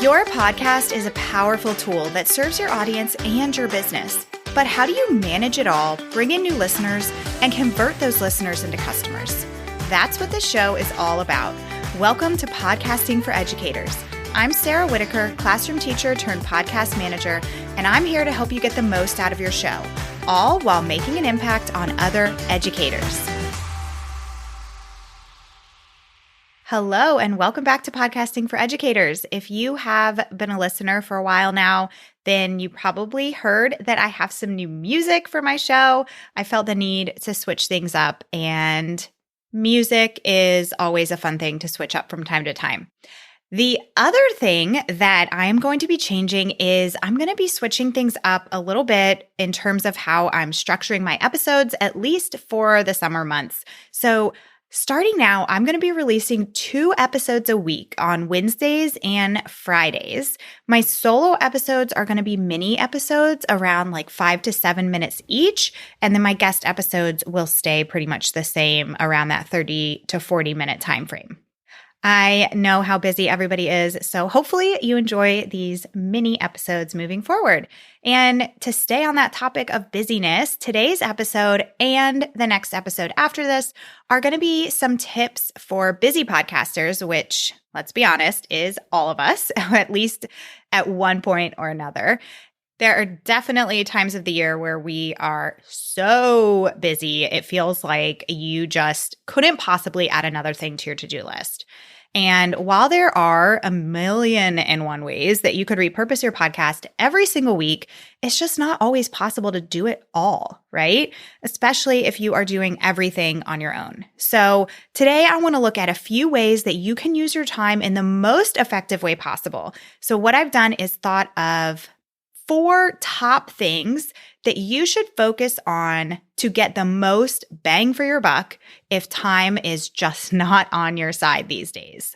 Your podcast is a powerful tool that serves your audience and your business. But how do you manage it all, bring in new listeners, and convert those listeners into customers? That's what this show is all about. Welcome to Podcasting for Educators. I'm Sarah Whitaker, classroom teacher turned podcast manager, and I'm here to help you get the most out of your show, all while making an impact on other educators. Hello, and welcome back to Podcasting for Educators. If you have been a listener for a while now, then you probably heard that I have some new music for my show. I felt the need to switch things up, and music is always a fun thing to switch up from time to time. The other thing that I am going to be changing is I'm going to be switching things up a little bit in terms of how I'm structuring my episodes, at least for the summer months. So starting now, I'm going to be releasing 2 episodes a week on Wednesdays and Fridays. My solo episodes are going to be mini episodes around like 5 to 7 minutes each. And then my guest episodes will stay pretty much the same around that 30 to 40 minute time frame. I know how busy everybody is, so hopefully you enjoy these mini episodes moving forward. And to stay on that topic of busyness, today's episode and the next episode after this are going to be some tips for busy podcasters, which, let's be honest, is all of us, at least at one point or another. There are definitely times of the year where we are so busy, it feels like you just couldn't possibly add another thing to your to-do list. And while there are 1,000,001 ways that you could repurpose your podcast every single week, it's just not always possible to do it all, right? Especially if you are doing everything on your own. So today I want to look at a few ways that you can use your time in the most effective way possible. So what I've done is thought of 4 top things that you should focus on to get the most bang for your buck if time is just not on your side these days.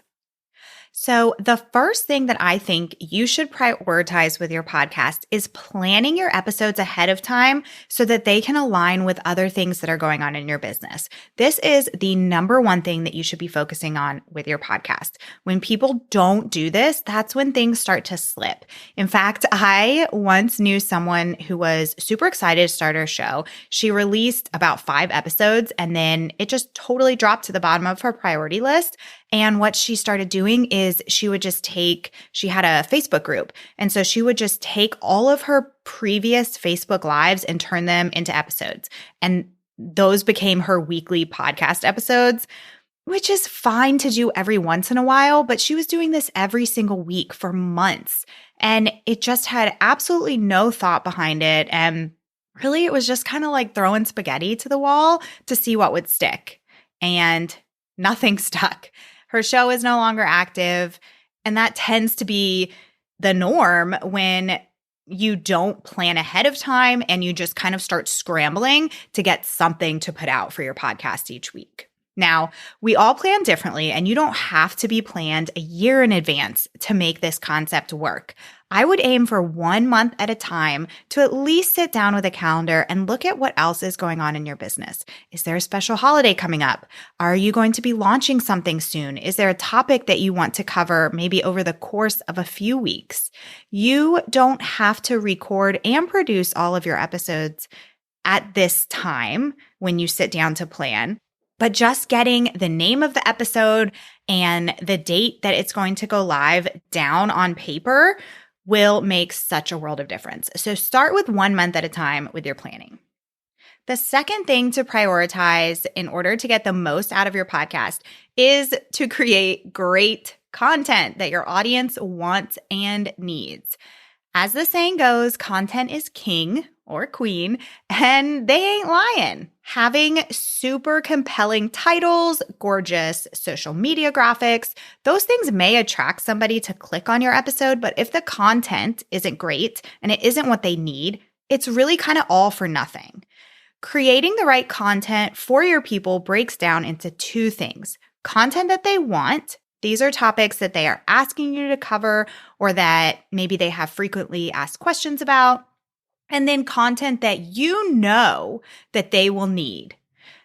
So the first thing that I think you should prioritize with your podcast is planning your episodes ahead of time so that they can align with other things that are going on in your business. This is the number one thing that you should be focusing on with your podcast. When people don't do this, that's when things start to slip. In fact, I once knew someone who was super excited to start her show. She released about 5 episodes and then it just totally dropped to the bottom of her priority list. And what she started doing is she had a Facebook group. And so she would just take all of her previous Facebook Lives and turn them into episodes. And those became her weekly podcast episodes, which is fine to do every once in a while. But she was doing this every single week for months. And it just had absolutely no thought behind it. And really, it was just kind of like throwing spaghetti to the wall to see what would stick. And nothing stuck. Her show is no longer active, and that tends to be the norm when you don't plan ahead of time and you just kind of start scrambling to get something to put out for your podcast each week. Now, we all plan differently, and you don't have to be planned a year in advance to make this concept work. I would aim for 1 month at a time to at least sit down with a calendar and look at what else is going on in your business. Is there a special holiday coming up? Are you going to be launching something soon? Is there a topic that you want to cover maybe over the course of a few weeks? You don't have to record and produce all of your episodes at this time when you sit down to plan. But just getting the name of the episode and the date that it's going to go live down on paper will make such a world of difference. So start with 1 month at a time with your planning. The second thing to prioritize in order to get the most out of your podcast is to create great content that your audience wants and needs. As the saying goes, content is king or queen, and they ain't lying. Having super compelling titles, gorgeous social media graphics, those things may attract somebody to click on your episode, but if the content isn't great and it isn't what they need, it's really kind of all for nothing. Creating the right content for your people breaks down into 2 things. Content that they want. These are topics that they are asking you to cover or that maybe they have frequently asked questions about. And then content that you know that they will need.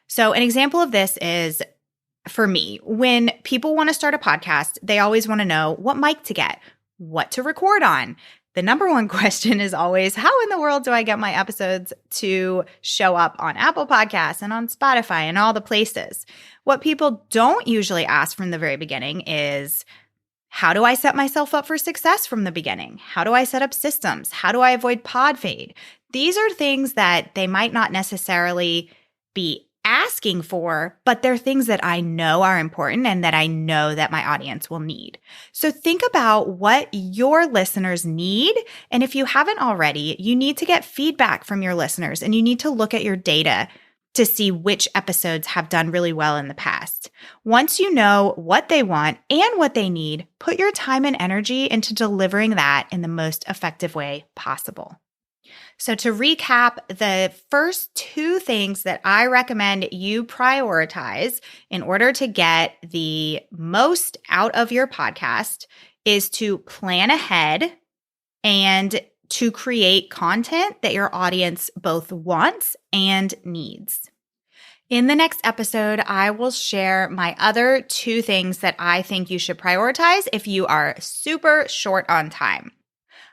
So an example of this is, for me, when people want to start a podcast, they always want to know what mic to get. what to record on. The number one question is always, how in the world do I get my episodes to show up on Apple Podcasts and on Spotify and all the places? What people don't usually ask from the very beginning is, how do I set myself up for success from the beginning? How do I set up systems? How do I avoid pod fade? These are things that they might not necessarily be asking for, but they're things that I know are important and that I know that my audience will need. So think about what your listeners need. And if you haven't already, you need to get feedback from your listeners and you need to look at your data to see which episodes have done really well in the past. Once you know what they want and what they need, put your time and energy into delivering that in the most effective way possible. So to recap, the first two things that I recommend you prioritize in order to get the most out of your podcast is to plan ahead and to create content that your audience both wants and needs. In the next episode, I will share my other two things that I think you should prioritize if you are super short on time.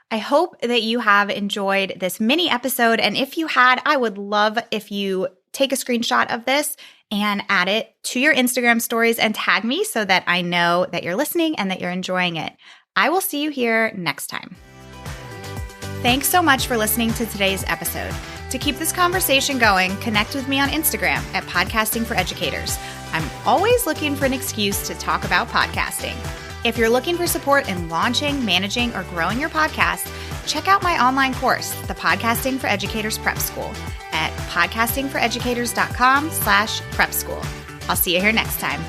I hope that you have enjoyed this mini episode, and if you had, I would love if you take a screenshot of this and add it to your Instagram stories and tag me so that I know that you're listening and that you're enjoying it. I will see you here next time. Thanks so much for listening to today's episode. To keep this conversation going, connect with me on Instagram at Podcasting for Educators. I'm always looking for an excuse to talk about podcasting. If you're looking for support in launching, managing, or growing your podcast, check out my online course, the Podcasting for Educators Prep School, at podcastingforeducators.com/prep school. I'll see you here next time.